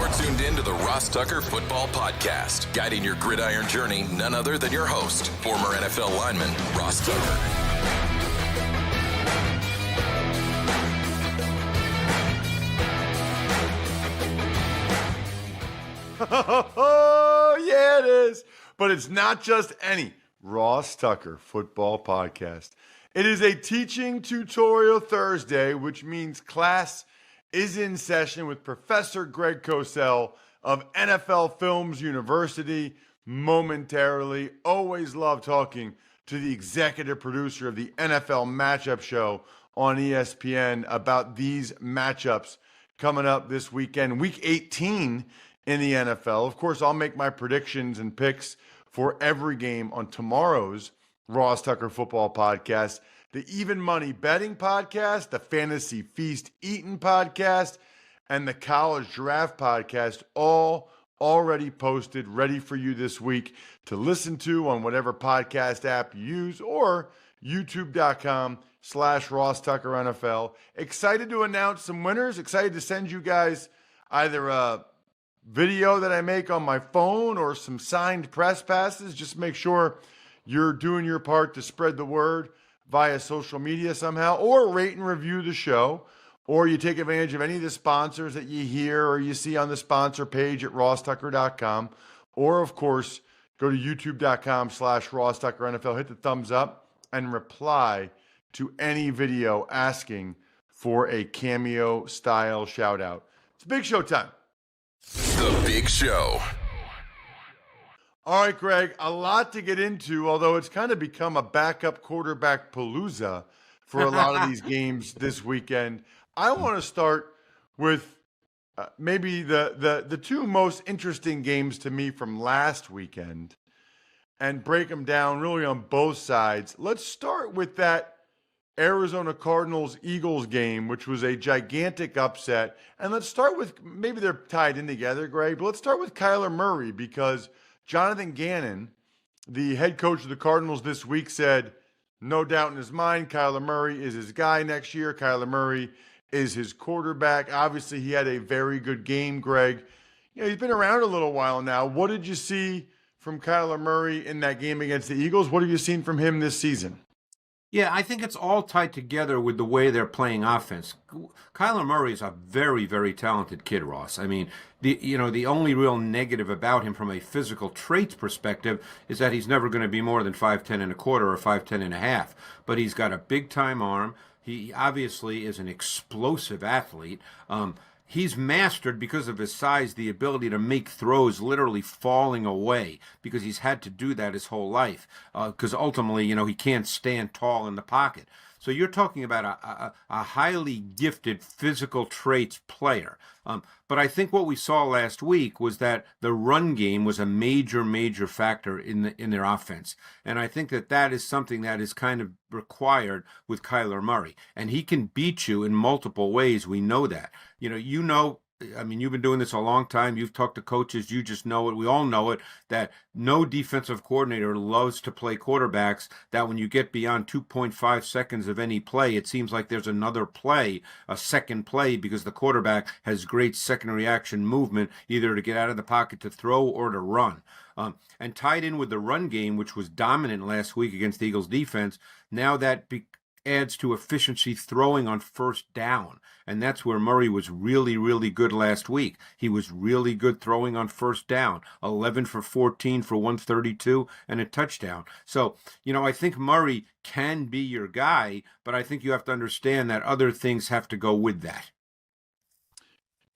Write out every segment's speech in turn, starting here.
You're tuned in to the Ross Tucker Football Podcast, guiding your gridiron journey, none other than your host, former NFL lineman, Ross Tucker. Oh, yeah, it is. But it's not just any Ross Tucker Football Podcast. It is a teaching tutorial Thursday, which means class is in session with Professor Greg Cosell of NFL Films University momentarily. Always love talking to the executive producer of the NFL Matchup Show on ESPN about these matchups coming up this weekend. Week 18 in the NFL. Of course, I'll make my predictions and picks for every game on tomorrow's Ross Tucker Football Podcast, the Even Money Betting Podcast, the Fantasy Feast Eatin' Podcast, and the College Draft Podcast, all already posted, ready for you this week to listen to on whatever podcast app you use or youtube.com/Ross Tucker NFL. Excited to announce some winners. Excited to send you guys either a video that I make on my phone or some signed press passes. Just make sure you're doing your part to spread the word via social media somehow, or rate and review the show, or you take advantage of any of the sponsors that you hear or you see on the sponsor page at rosstucker.com, or of course, go to youtube.com/Ross Tucker NFL, hit the thumbs up and reply to any video asking for a cameo style shout out. It's big show time. The Big Show. All right, Greg, a lot to get into, although it's kind of become a backup quarterback palooza for a lot of these games this weekend. I want to start with maybe the two most interesting games to me from last weekend and break them down really on both sides. Let's start with that Arizona Cardinals-Eagles game, which was a gigantic upset. And let's start with, maybe they're tied in together, Greg, but let's start with Kyler Murray, because Jonathan Gannon, the head coach of the Cardinals this week, said, no doubt in his mind, Kyler Murray is his guy next year. Kyler Murray is his quarterback. Obviously, he had a very good game, Greg. You know, he's been around a little while now. What did you see from Kyler Murray in that game against the Eagles? What have you seen from him this season? Yeah, I think it's all tied together with the way they're playing offense. Kyler Murray is a very, very talented kid, Ross. I mean, the only real negative about him from a physical traits perspective is that he's never going to be more than 5'10" and a quarter or 5'10" and a half. But he's got a big-time arm. He obviously is an explosive athlete. He's mastered, because of his size, the ability to make throws literally falling away, because he's had to do that his whole life, because ultimately, he can't stand tall in the pocket. So you're talking about a highly gifted physical traits player. But I think what we saw last week was that the run game was a major, major factor in their offense. And I think that is something that is kind of required with Kyler Murray. And he can beat you in multiple ways. We know that. I mean, you've been doing this a long time. You've talked to coaches. You just know it. We all know it, that no defensive coordinator loves to play quarterbacks that when you get beyond 2.5 seconds of any play, it seems like there's another play, a second play, because the quarterback has great second reaction movement, either to get out of the pocket to throw or to run. And tied in with the run game, which was dominant last week against the Eagles defense, now that adds to efficiency throwing on first down. And that's where Murray was really, really good last week. He was really good throwing on first down, 11 for 14 for 132 and a touchdown. So, I think Murray can be your guy, but I think you have to understand that other things have to go with that.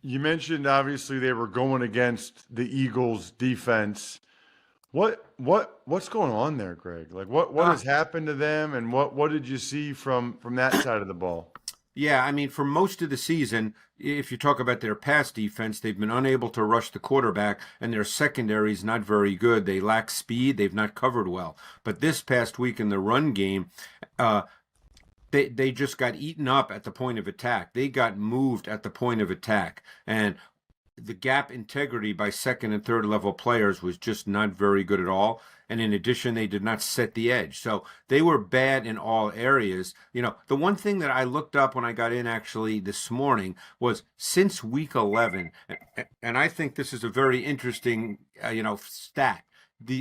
You mentioned, obviously, they were going against the Eagles defense. What's going on there, Greg? Like what has happened to them, and what did you see from that side of the ball? Yeah, I mean, for most of the season, if you talk about their pass defense, they've been unable to rush the quarterback, and their secondary is not very good. They lack speed. They've not covered well. But this past week in the run game, they just got eaten up at the point of attack. They got moved at the point of attack. And the gap integrity by second and third level players was just not very good at all. And in addition, they did not set the edge. So they were bad in all areas. The one thing that I looked up when I got in actually this morning was since week 11, and I think this is a very interesting, stat.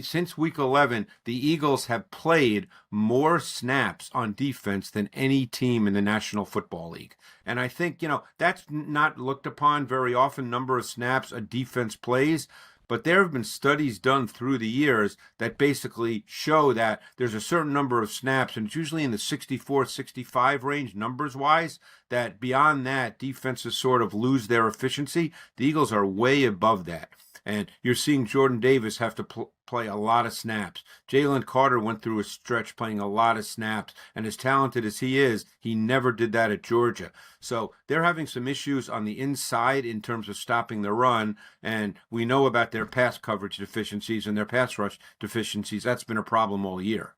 Since week 11, the Eagles have played more snaps on defense than any team in the National Football League. And I think, that's not looked upon very often, number of snaps a defense plays. But there have been studies done through the years that basically show that there's a certain number of snaps, and it's usually in the 64, 65 range numbers-wise, that beyond that, defenses sort of lose their efficiency. The Eagles are way above that. And you're seeing Jordan Davis have to play a lot of snaps. Jalen Carter went through a stretch playing a lot of snaps. And as talented as he is, he never did that at Georgia. So they're having some issues on the inside in terms of stopping the run. And we know about their pass coverage deficiencies and their pass rush deficiencies. That's been a problem all year.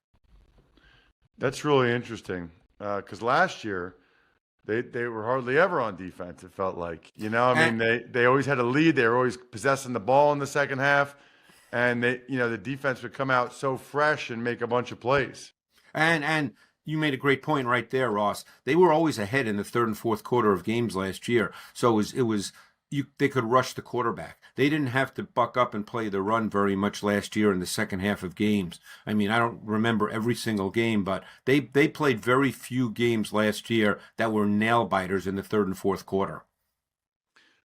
That's really interesting because last year, They were hardly ever on defense, it felt like. They always had a lead. They were always possessing the ball in the second half. And the defense would come out so fresh and make a bunch of plays. And you made a great point right there, Ross. They were always ahead in the third and fourth quarter of games last year. So they could rush the quarterback. They didn't have to buck up and play the run very much last year in the second half of games. I mean, I don't remember every single game, but they played very few games last year that were nail biters in the third and fourth quarter.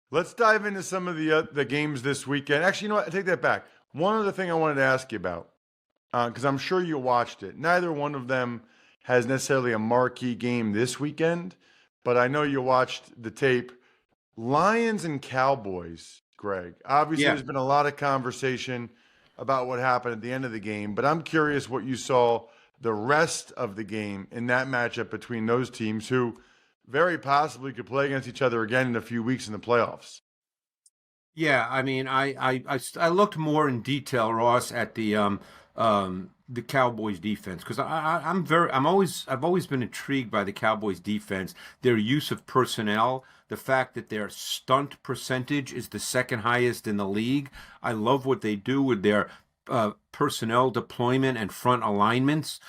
Let's dive into some of the games this weekend. Actually, you know what? I take that back. One other thing I wanted to ask you about, because I'm sure you watched it. Neither one of them has necessarily a marquee game this weekend, but I know you watched the tape. Lions and Cowboys, Greg. Obviously, There's been a lot of conversation about what happened at the end of the game, but I'm curious what you saw the rest of the game in that matchup between those teams who very possibly could play against each other again in a few weeks in the playoffs. Yeah, I mean, I looked more in detail, Ross, at the Cowboys defense because I've always been intrigued by the Cowboys defense, their use of personnel, the fact that their stunt percentage is the second highest in the league. I love what they do with their personnel deployment and front alignments.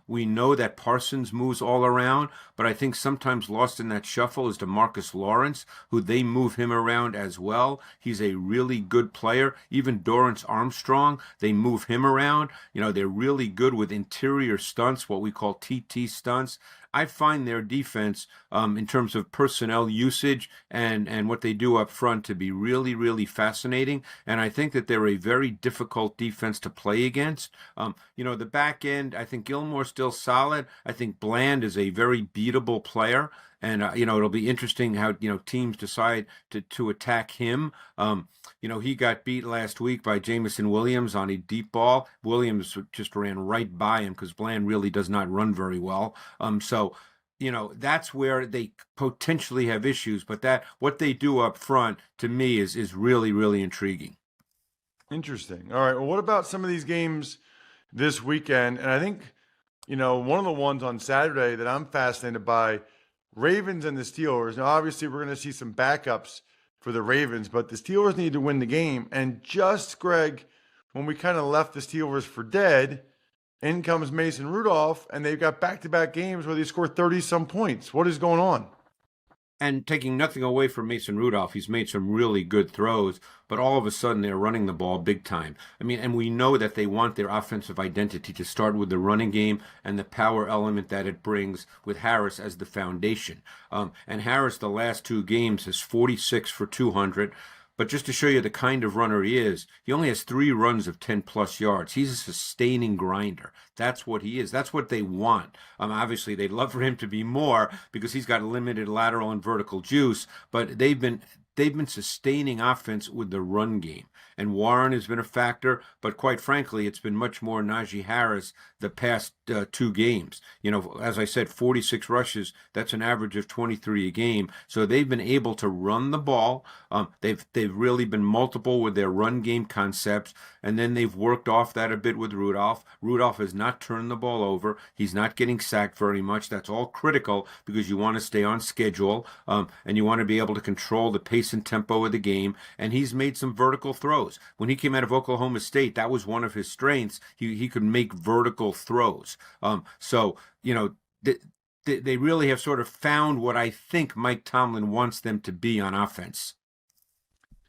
We know that Parsons moves all around, but I think sometimes lost in that shuffle is DeMarcus Lawrence, who they move him around as well. He's a really good player. Even Dorrance Armstrong, they move him around. They're really good with interior stunts, what we call TT stunts. I find their defense, in terms of personnel usage and what they do up front, to be really, really fascinating. And I think that they're a very difficult defense to play against. The back end, I think Gilmore's still solid. I think Bland is a very beatable player. And, it'll be interesting how, teams decide to attack him. He got beat last week by Jamison Williams on a deep ball. Williams just ran right by him because Bland really does not run very well. That's where they potentially have issues. But what they do up front, to me, is really, really intriguing. Interesting. All right. Well, what about some of these games this weekend? And I think, one of the ones on Saturday that I'm fascinated by, Ravens and the Steelers. Now, obviously, we're going to see some backups for the Ravens, but the Steelers need to win the game. And just, Greg, when we kind of left the Steelers for dead, in comes Mason Rudolph, and they've got back-to-back games where they score 30-some points. What is going on? And taking nothing away from Mason Rudolph, he's made some really good throws, but all of a sudden they're running the ball big time. I mean, and we know that they want their offensive identity to start with the running game and the power element that it brings with Harris as the foundation. And Harris, the last two games, is 46 for 200. But just to show you the kind of runner he is, he only has 3 runs of 10-plus yards. He's a sustaining grinder. That's what he is. That's what they want. Obviously, they'd love for him to be more because he's got limited lateral and vertical juice, but they've been sustaining offense with the run game. And Warren has been a factor, but quite frankly, it's been much more Najee Harris the past 2 games. As I said, 46 rushes, that's an average of 23 a game. So they've been able to run the ball. They've really been multiple with their run game concepts, and then they've worked off that a bit with Rudolph. Rudolph has not turned the ball over. He's not getting sacked very much. That's all critical because you want to stay on schedule, and you want to be able to control the pace pace and tempo of the game, and he's made some vertical throws. When he came out of Oklahoma State, that was one of his strengths. He could make vertical throws. So, they really have sort of found what I think Mike Tomlin wants them to be on offense.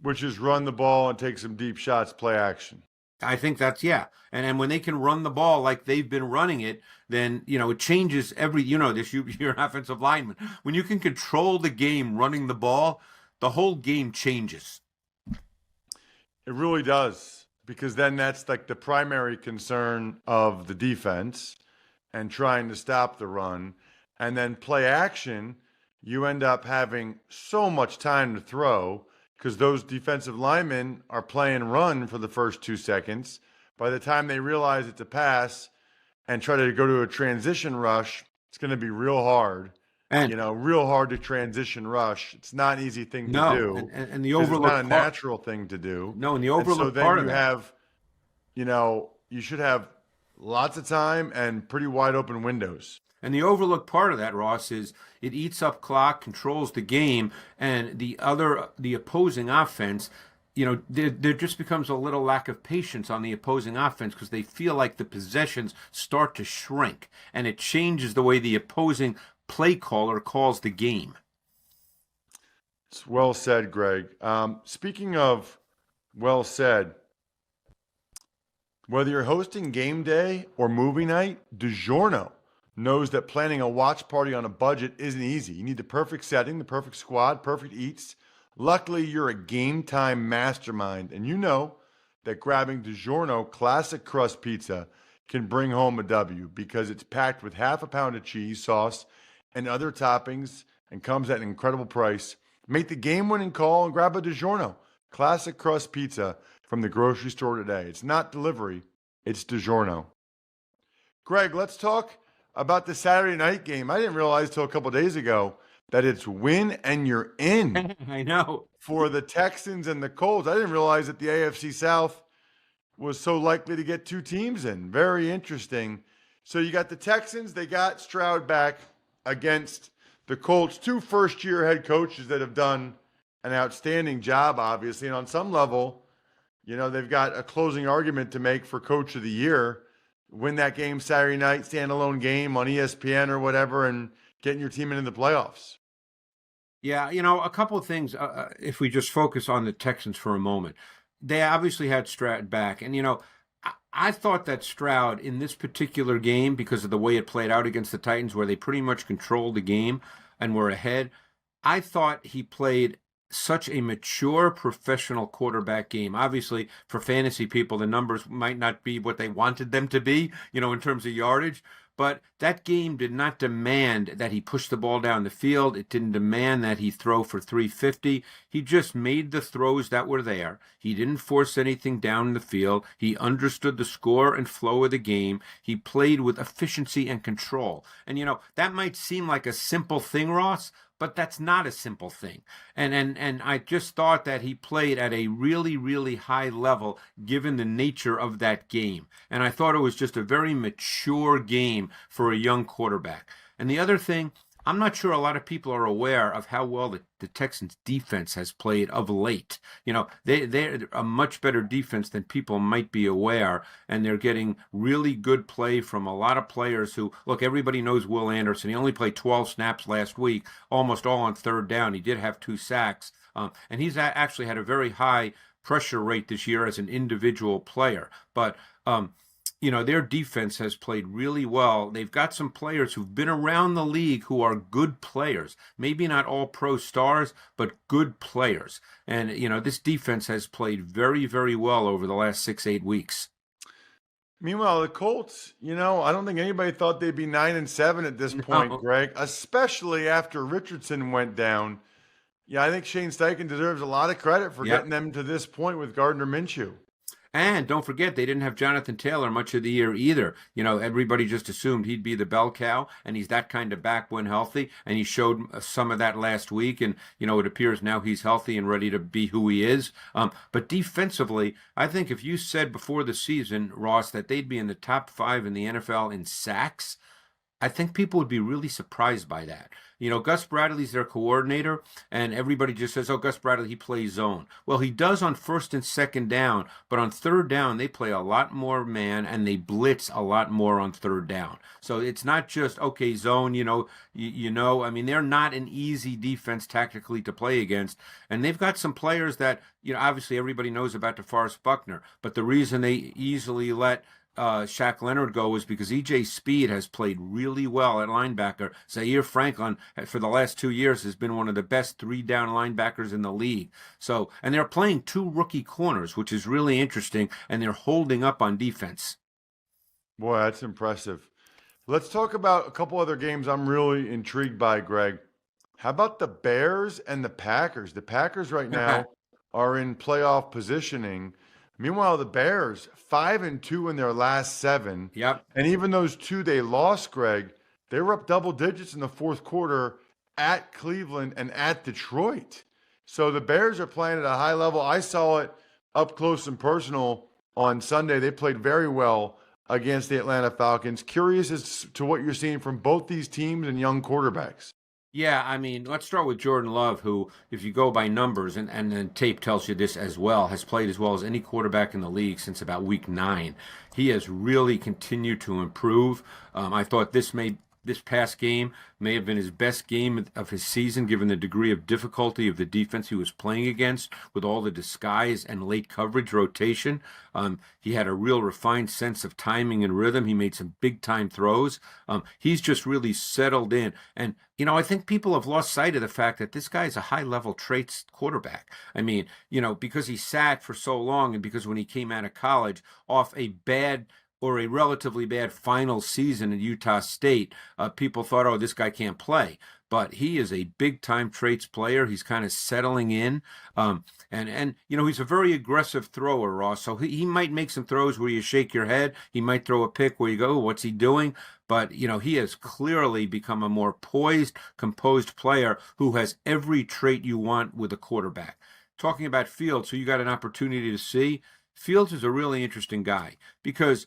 Which is run the ball and take some deep shots, play action. I think that's, yeah. And when they can run the ball like they've been running it, then, it changes you're an offensive lineman. When you can control the game running the ball, the whole game changes. It really does, because then that's like the primary concern of the defense and trying to stop the run. And then play action, you end up having so much time to throw because those defensive linemen are playing run for the first 2 seconds. By the time they realize it's a pass and try to go to a transition rush, it's going to be real hard. And real hard to transition rush. It's not an easy thing to do. And the overlook, it's not a natural thing to do. No, and the overlook part of that. You should have lots of time and pretty wide open windows. And the overlooked part of that, Ross, is it eats up clock, controls the game, and the opposing offense, there just becomes a little lack of patience on the opposing offense because they feel like the possessions start to shrink, and it changes the way the opposing play caller calls the game. It's well said, Greg. Speaking of well said, whether you're hosting game day or movie night, DiGiorno knows that planning a watch party on a budget isn't easy. You need the perfect setting, the perfect squad, perfect eats. Luckily, you're a game time mastermind, and you know that grabbing DiGiorno classic crust pizza can bring home a W because it's packed with half a pound of cheese, sauce, and other toppings and comes at an incredible price. Make the game-winning call and grab a DiGiorno classic crust pizza from the grocery store today. It's not delivery, it's DiGiorno. Greg, let's talk about the Saturday night game. I didn't realize till a couple of days ago that it's win and you're in. I know. For the Texans and the Colts. I didn't realize that the AFC South was so likely to get two teams in. Very interesting. So you got the Texans. They got Stroud back against the Colts. Two first-year head coaches that have done an outstanding job, obviously. And on some level, they've got a closing argument to make for Coach of the Year. Win that game Saturday night, standalone game on ESPN or whatever, and getting your team into the playoffs. Yeah, a couple of things, if we just focus on the Texans for a moment. They obviously had Stroud back. And, I thought that Stroud in this particular game, because of the way it played out against the Titans, where they pretty much controlled the game and were ahead, I thought he played such a mature professional quarterback game. Obviously, for fantasy people, the numbers might not be what they wanted them to be, in terms of yardage. But that game did not demand that he push the ball down the field. It didn't demand that he throw for 350. He just made the throws that were there. He didn't force anything down the field. He understood the score and flow of the game. He played with efficiency and control. And, that might seem like a simple thing, Ross, but that's not a simple thing. And I just thought that he played at a really, really high level given the nature of that game. And I thought it was just a very mature game for a young quarterback. And the other thing, I'm not sure a lot of people are aware of how well the Texans defense has played of late. They're a much better defense than people might be aware, and they're getting really good play from a lot of players who, look, everybody knows Will Anderson. He only played 12 snaps last week, almost all on third down. He did have 2 sacks, and he's actually had a very high pressure rate this year as an individual player. But their defense has played really well. They've got some players who've been around the league who are good players. Maybe not all pro stars, but good players. And, this defense has played very, very well over the last 6-8 weeks. Meanwhile, the Colts, I don't think anybody thought they'd be 9-7 at this point, Greg, especially after Richardson went down. Yeah, I think Shane Steichen deserves a lot of credit for getting them to this point with Gardner Minshew. And don't forget, they didn't have Jonathan Taylor much of the year either. Everybody just assumed he'd be the bell cow, and he's that kind of back when healthy, and he showed some of that last week, and, it appears now he's healthy and ready to be who he is. But defensively, I think if you said before the season, Ross, that they'd be in the top 5 in the NFL in sacks, I think people would be really surprised by that. Gus Bradley's their coordinator, and everybody just says, oh, Gus Bradley, he plays zone. Well, he does on first and second down, but on third down, they play a lot more man, and they blitz a lot more on third down. So it's not just, okay, zone, I mean, they're not an easy defense tactically to play against, and they've got some players that, obviously everybody knows about DeForest Buckner, but the reason they easily let Shaq Leonard go was because E.J. Speed has played really well at linebacker. Zaire Franklin, for the last 2 years, has been one of the best three-down linebackers in the league. So, and they're playing two rookie corners, which is really interesting, and they're holding up on defense. Boy, that's impressive. Let's talk about a couple other games I'm really intrigued by, Greg. How about the Bears and the Packers? The Packers right now are in playoff positioning. Meanwhile, the Bears, 5-2 in their last 7. Yep. And even those 2 they lost, Greg, they were up double digits in the fourth quarter at Cleveland and at Detroit. So the Bears are playing at a high level. I saw it up close and personal on Sunday. They played very well against the Atlanta Falcons. Curious as to what you're seeing from both these teams and young quarterbacks. Yeah, I mean, let's start with Jordan Love, who, if you go by numbers, and then tape tells you this as well, has played as well as any quarterback in the league since about week 9. He has really continued to improve. I thought this past game may have been his best game of his season, given the degree of difficulty of the defense he was playing against with all the disguise and late coverage rotation. He had a real refined sense of timing and rhythm. He made some big-time throws. He's just really settled in. And, I think people have lost sight of the fact that this guy is a high-level traits quarterback. I mean, because he sat for so long and because when he came out of college off a bad or a relatively bad final season at Utah State, people thought, oh, this guy can't play. But he is a big-time traits player. He's kind of settling in. And he's a very aggressive thrower, Ross. So he might make some throws where you shake your head. He might throw a pick where you go, what's he doing? But, he has clearly become a more poised, composed player who has every trait you want with a quarterback. Talking about Fields, who you got an opportunity to see, Fields is a really interesting guy because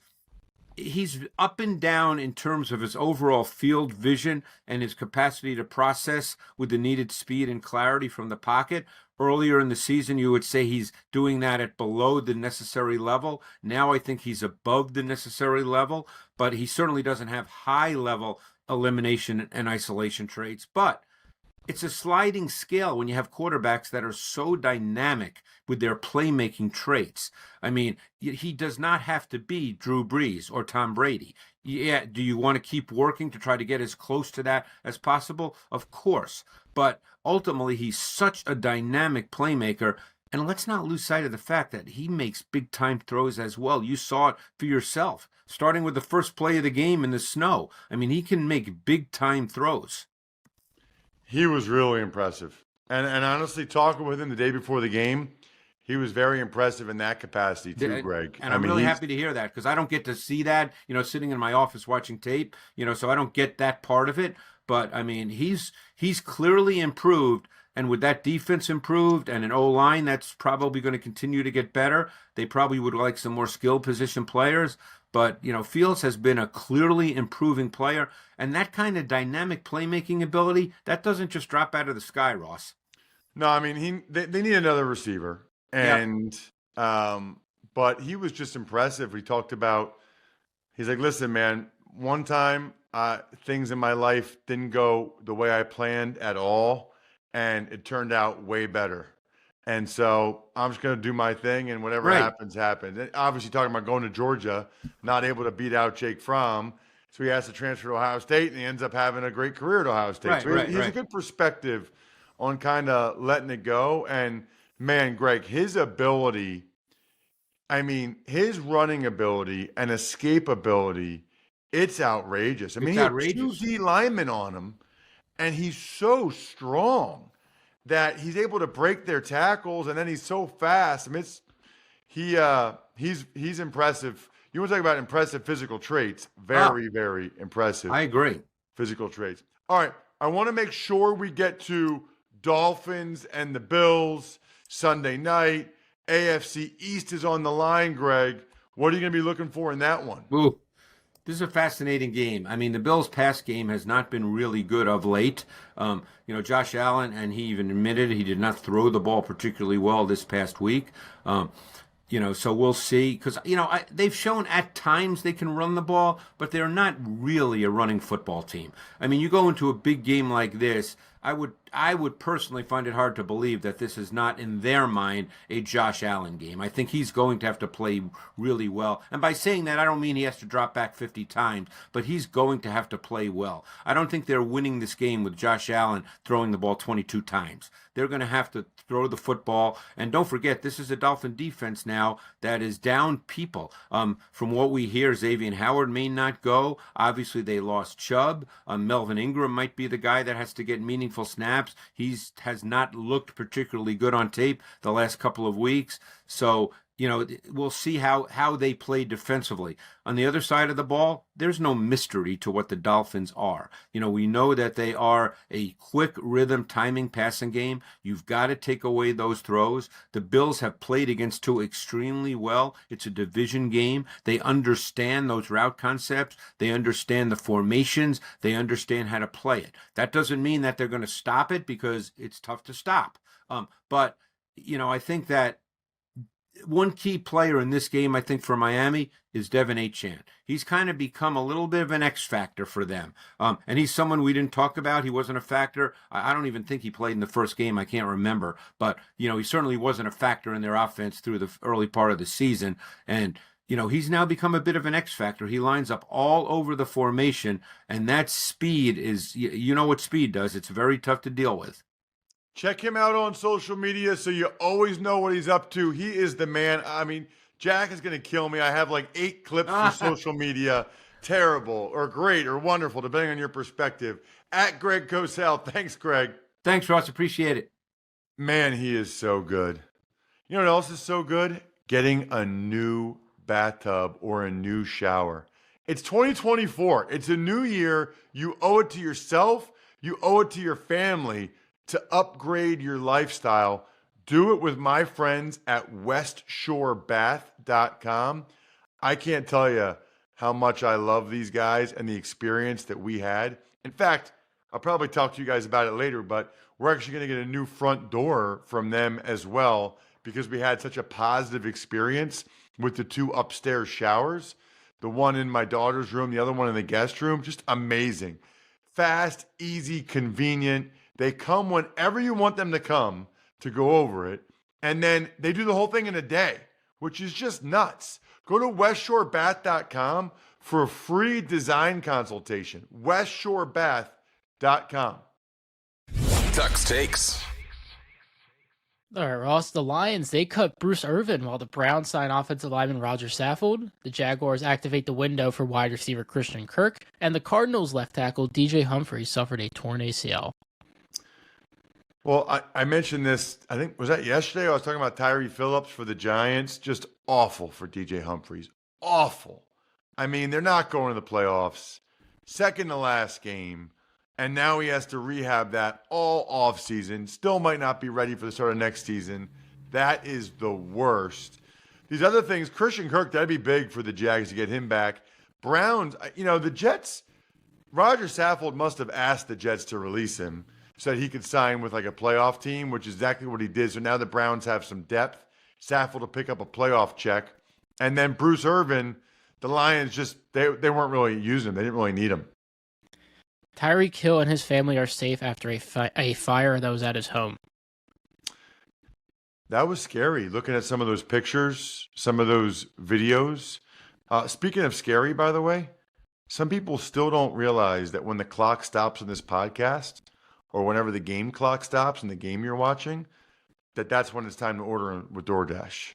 he's up and down in terms of his overall field vision and his capacity to process with the needed speed and clarity from the pocket. Earlier in the season, you would say he's doing that at below the necessary level. Now I think he's above the necessary level, but he certainly doesn't have high-level elimination and isolation traits. But it's a sliding scale when you have quarterbacks that are so dynamic with their playmaking traits. I mean, he does not have to be Drew Brees or Tom Brady. Yeah, do you want to keep working to try to get as close to that as possible? Of course. But ultimately, he's such a dynamic playmaker. And let's not lose sight of the fact that he makes big-time throws as well. You saw it for yourself, starting with the first play of the game in the snow. I mean, he can make big-time throws. He was really impressive. And honestly, talking with him the day before the game, he was very impressive in that capacity too, Greg. And I'm really happy to hear that because I don't get to see that, sitting in my office watching tape, so I don't get that part of it. But, I mean, he's clearly improved. And with that defense improved and an O-line that's probably going to continue to get better, they probably would like some more skilled position players. But, Fields has been a clearly improving player. And that kind of dynamic playmaking ability, that doesn't just drop out of the sky, Ross. No, I mean, they need another receiver. And, but he was just impressive. We talked about, he's like, listen, man, one time things in my life didn't go the way I planned at all. And it turned out way better. And so I'm just going to do my thing, and whatever happens, happens. And obviously, talking about going to Georgia, not able to beat out Jake Fromm. So he has to transfer to Ohio State, and he ends up having a great career at Ohio State. So he has a good perspective on kind of letting it go. And, man, Greg, his ability, I mean, his running ability and escapability, it's outrageous. I mean, he had 2 D linemen on him. And he's so strong that he's able to break their tackles, and then he's so fast. I mean, he's impressive. You want to talk about impressive physical traits? Very, very impressive. I agree. Physical traits. All right, I want to make sure we get to Dolphins and the Bills Sunday night. AFC East is on the line, Greg. What are you going to be looking for in that one? Ooh. This is a fascinating game. I mean, the Bills' pass game has not been really good of late. Josh Allen, and he even admitted he did not throw the ball particularly well this past week. So we'll see. Because, they've shown at times they can run the ball, but they're not really a running football team. I mean, you go into a big game like this, I would personally find it hard to believe that this is not, in their mind, a Josh Allen game. I think he's going to have to play really well. And by saying that, I don't mean he has to drop back 50 times, but he's going to have to play well. I don't think they're winning this game with Josh Allen throwing the ball 22 times. They're going to have to throw the football. And don't forget, this is a Dolphin defense now that is down people. From what we hear, Xavier Howard may not go. Obviously, they lost Chubb. Melvin Ingram might be the guy that has to get meaningful snaps. He has not looked particularly good on tape the last couple of weeks. So, we'll see how they play defensively. On the other side of the ball, there's no mystery to what the Dolphins are. We know that they are a quick rhythm timing passing game. You've got to take away those throws. The Bills have played against Tua extremely well. It's a division game. They understand those route concepts. They understand the formations. They understand how to play it. That doesn't mean that they're going to stop it, because it's tough to stop. But I think that one key player in this game, I think, for Miami is Devin Achane. He's kind of become a little bit of an X factor for them. And he's someone we didn't talk about. He wasn't a factor. I don't even think he played in the first game. I can't remember. But, he certainly wasn't a factor in their offense through the early part of the season. And, he's now become a bit of an X factor. He lines up all over the formation. And that speed is, what speed does. It's very tough to deal with. Check him out on social media so you always know what he's up to. He is the man. I mean, Jack is going to kill me. I have like 8 clips from social media. Terrible or great or wonderful, depending on your perspective. At Greg Cosell. Thanks, Greg. Thanks, Ross. Appreciate it. Man, he is so good. You know what else is so good? Getting a new bathtub or a new shower. It's 2024. It's a new year. You owe it to yourself. You owe it to your family to upgrade your lifestyle. Do it with my friends at westshorebath.com. I can't tell you how much I love these guys and the experience that we had. In fact, I'll probably talk to you guys about it later, but we're actually going to get a new front door from them as well, because we had such a positive experience with the 2 upstairs showers. The one in my daughter's room, the other one in the guest room. Just amazing. Fast, easy, convenient. They come whenever you want them to come to go over it. And then they do the whole thing in a day, which is just nuts. Go to westshorebath.com for a free design consultation. westshorebath.com. Tuck's Takes. All right, Ross. The Lions, they cut Bruce Irvin while the Browns sign offensive lineman Roger Saffold. The Jaguars activate the window for wide receiver Christian Kirk. And the Cardinals left tackle DJ Humphries suffered a torn ACL. Well, I mentioned this, I think, was that yesterday? I was talking about Tyree Phillips for the Giants. Just awful for DJ Humphries. Awful. I mean, they're not going to the playoffs. Second to last game. And now he has to rehab that all offseason. Still might not be ready for the start of next season. That is the worst. These other things, Christian Kirk, that'd be big for the Jags to get him back. Browns, the Jets, Roger Saffold must have asked the Jets to release him so that he could sign with like a playoff team, which is exactly what he did. So now the Browns have some depth. Saffold to pick up a playoff check. And then Bruce Irvin, the Lions just, they weren't really using him. They didn't really need him. Tyreek Hill and his family are safe after a fire that was at his home. That was scary, looking at some of those pictures, some of those videos. Speaking of scary, by the way, some people still don't realize that when the clock stops in this podcast, or whenever the game clock stops in the game you're watching, that's when it's time to order with DoorDash.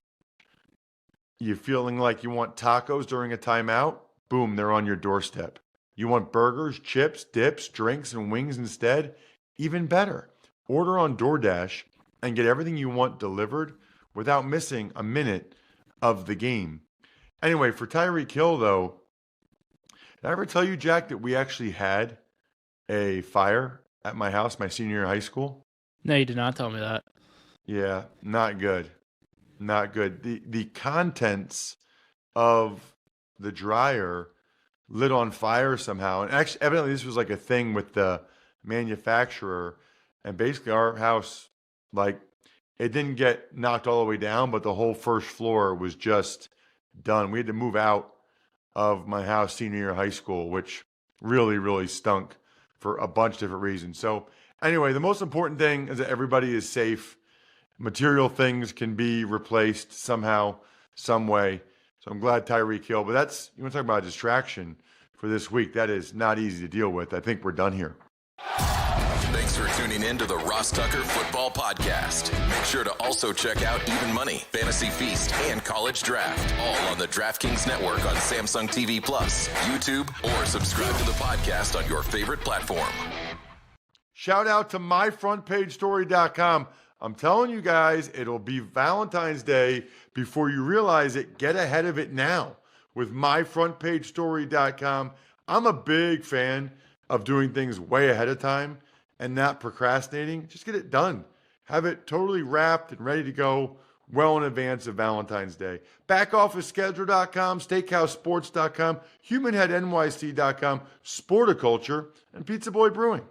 You feeling like you want tacos during a timeout? Boom, they're on your doorstep. You want burgers, chips, dips, drinks, and wings instead? Even better. Order on DoorDash and get everything you want delivered without missing a minute of the game. Anyway, for Tyreek Hill, though, did I ever tell you, Jack, that we actually had a fire at my house my senior year of high school? No, you did not tell me that. Yeah, not good. Not good. The contents of the dryer lit on fire somehow. And actually, evidently, this was like a thing with the manufacturer. And basically, our house, like, it didn't get knocked all the way down, but the whole first floor was just done. We had to move out of my house senior year of high school, which really, really stunk for a bunch of different reasons. So anyway, the most important thing is that everybody is safe. Material things can be replaced somehow, some way. So I'm glad Tyreek Hill, but that's, you want to talk about a distraction for this week. That is not easy to deal with. I think we're done here. Thanks for tuning in to the Ross Tucker Football Podcast. Make sure to also check out Even Money, Fantasy Feast, and College Draft, all on the DraftKings Network on Samsung TV Plus, YouTube, or subscribe to the podcast on your favorite platform. Shout out to myfrontpagestory.com. I'm telling you guys, it'll be Valentine's Day before you realize it. Get ahead of it now with myfrontpagestory.com. I'm a big fan of doing things way ahead of time and not procrastinating. Just get it done. Have it totally wrapped and ready to go well in advance of Valentine's Day. Backofficeschedule.com, steakhousesports.com, humanheadnyc.com, Sporticulture, and Pizza Boy Brewing.